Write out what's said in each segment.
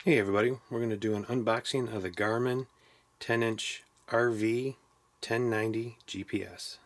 Hey everybody, we're going to do an unboxing of the Garmin 10-inch RV 1090 GPS.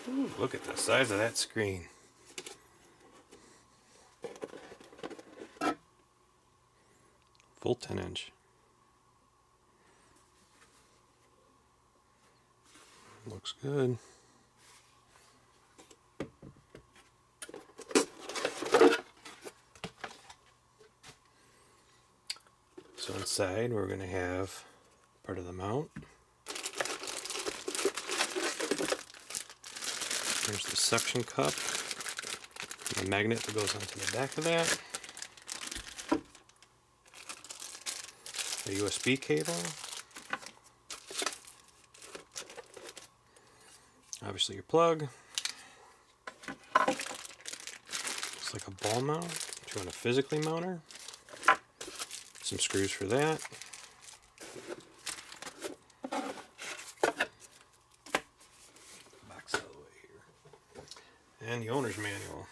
Ooh, look at the size of that screen. Full 10-inch. Looks good. So inside we're going to have part of the mount. There's the suction cup, and the magnet that goes onto the back of that, a USB cable, obviously your plug, it's like a ball mount if you want to physically mount her, some screws for that, box out of the way here, and the owner's manual.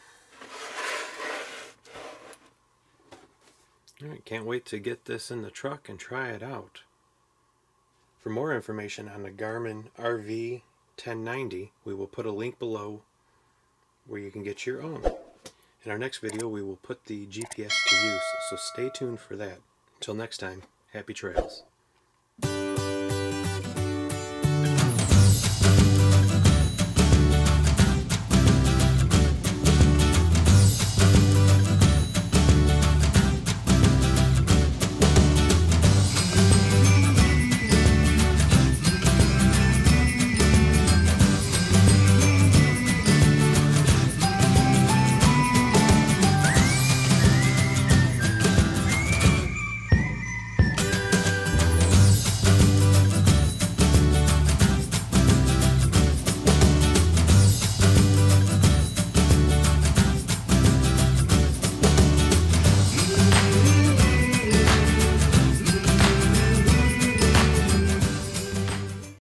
Alright, can't wait to get this in the truck and try it out. For more information on the Garmin RV 1090, we will put a link below where you can get your own. In our next video, we will put the GPS to use, so stay tuned for that. Until next time, happy trails.